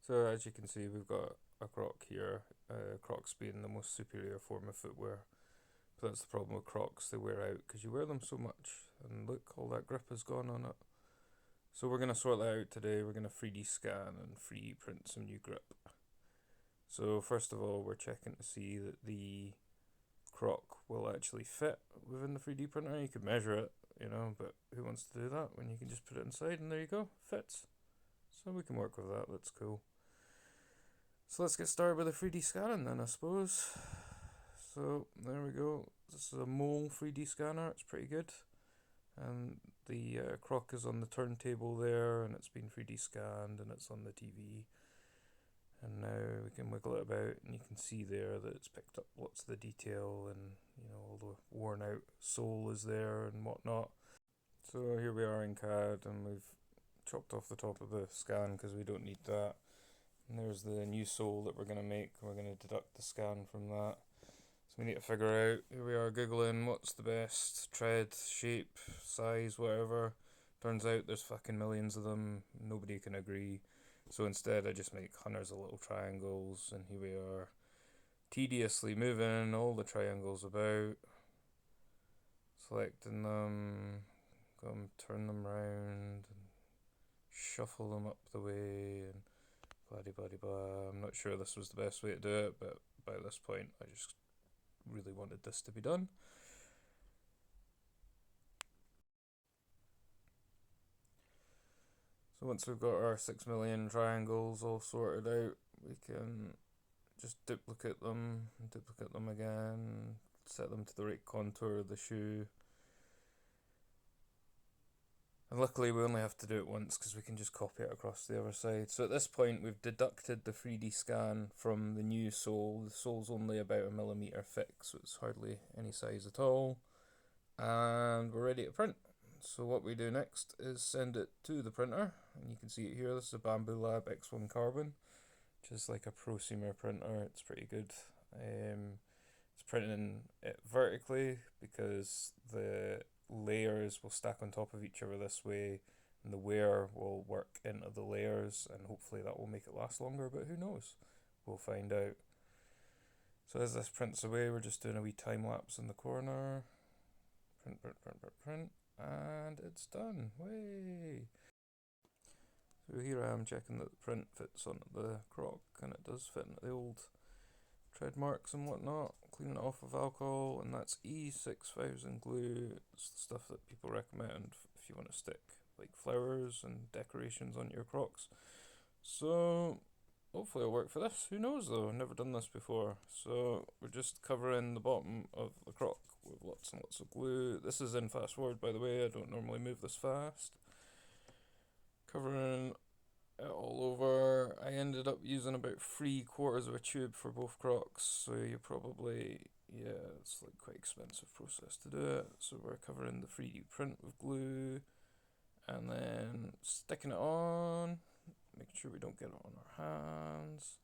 So as you can see, we've got a Croc here, Crocs being the most superior form of footwear. But that's the problem with Crocs, they wear out because you wear them so much. And look, all that grip is gone on it. So we're going to sort that out today. We're going to 3D scan and 3D print some new grip. So first of all, we're checking to see that the Croc will actually fit within the 3D printer. You could measure it, but who wants to do that when you can just put it inside and there you go, fits. So we can work with that, that's cool. So let's get started with the 3D scanning then, I suppose. So there we go. This is a mole 3D scanner. It's pretty good. And the Croc is on the turntable there, and it's been 3D scanned, and it's on the TV. And now we can wiggle it about, and you can see there that it's picked up lots of the detail, and all the worn out sole is there and whatnot. So here we are in CAD, and we've chopped off the top of the scan because we don't need that. And there's the new sole that we're going to make. We're going to deduct the scan from that. So we need to figure out, here we are googling what's the best tread, shape, size, whatever. Turns out there's fucking millions of them. Nobody can agree. So instead I just make hundreds of little triangles, and here we are tediously moving all the triangles about, selecting them, go and turn them round and shuffle them up the way and blah de blah. I'm not sure this was the best way to do it, but by this point I just really wanted this to be done. So once we've got our 6 million triangles all sorted out, we can just duplicate them again, set them to the right contour of the shoe. And luckily we only have to do it once because we can just copy it across the other side. So at this point we've deducted the 3D scan from the new sole. The sole's only about a millimetre thick, so it's hardly any size at all. And we're ready to print. So what we do next is send it to the printer, and you can see it here. This is a Bamboo Lab X1 Carbon, which is like a prosumer printer. It's pretty good. It's printing it vertically because the layers will stack on top of each other this way, and the wear will work into the layers, and hopefully that will make it last longer, but who knows? We'll find out. So as this prints away, we're just doing a wee time lapse in the corner. Print, and it's done. Way! So here I am checking that the print fits onto the Croc, and it does fit into the old tread marks and whatnot. Cleaning it off with alcohol, and that's E6000 glue. It's the stuff that people recommend if you want to stick like flowers and decorations on your Crocs. So hopefully it'll work for this. Who knows though? Never done this before. So we're just covering the bottom of the Croc with lots and lots of glue. This is in fast forward, by the way. I don't normally move this fast. Covering it all over. I ended up using about 3/4 of a tube for both Crocs, so you probably, yeah, it's like quite expensive process to do it. So we're covering the 3D print with glue and then sticking it on, making sure we don't get it on our hands,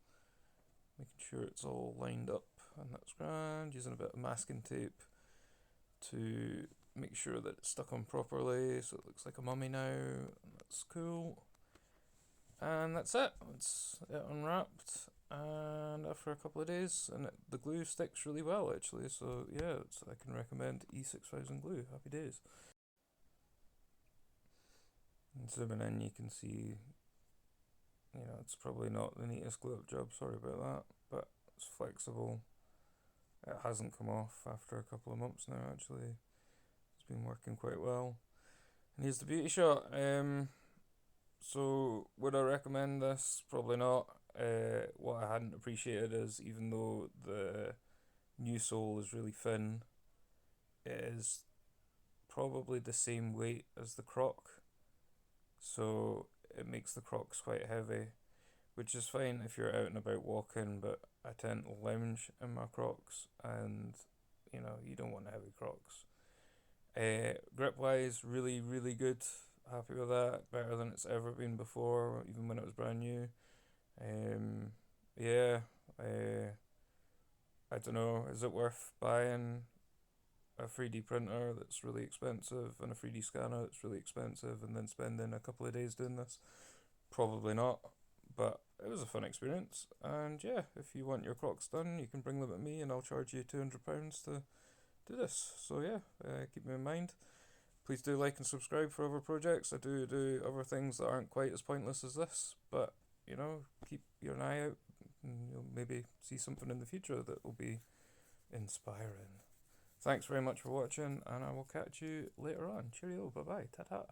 making sure it's all lined up, and that's grand. Using a bit of masking tape to make sure that it's stuck on properly so it looks like a mummy now, and that's cool. And that's it. It's unwrapped, and after a couple of days, and the glue sticks really well actually. So yeah, I can recommend E6000 glue. Happy days. And zooming in, you can see, it's probably not the neatest glue up job. Sorry about that, but it's flexible. It hasn't come off after a couple of months now. Actually, it's been working quite well. And here's the beauty shot. So would I recommend this? Probably not. What I hadn't appreciated is even though the new sole is really thin, it is probably the same weight as the Croc. So it makes the Crocs quite heavy, which is fine if you're out and about walking, but I tend to lounge in my Crocs, and you don't want heavy Crocs. Grip wise, really, really good. Happy with that. Better than it's ever been before, even when it was brand new. Yeah, I don't know. Is it worth buying a 3D printer that's really expensive and a 3D scanner that's really expensive and then spending a couple of days doing this? Probably not. But it was a fun experience. And yeah, if you want your Crocs done, you can bring them at me, and I'll charge you £200 to do this. So yeah, keep me in mind. Please do like and subscribe for other projects. I do other things that aren't quite as pointless as this, but keep your eye out, and you'll maybe see something in the future that will be inspiring. Thanks very much for watching, and I will catch you later on. Cheerio, bye bye, ta ta.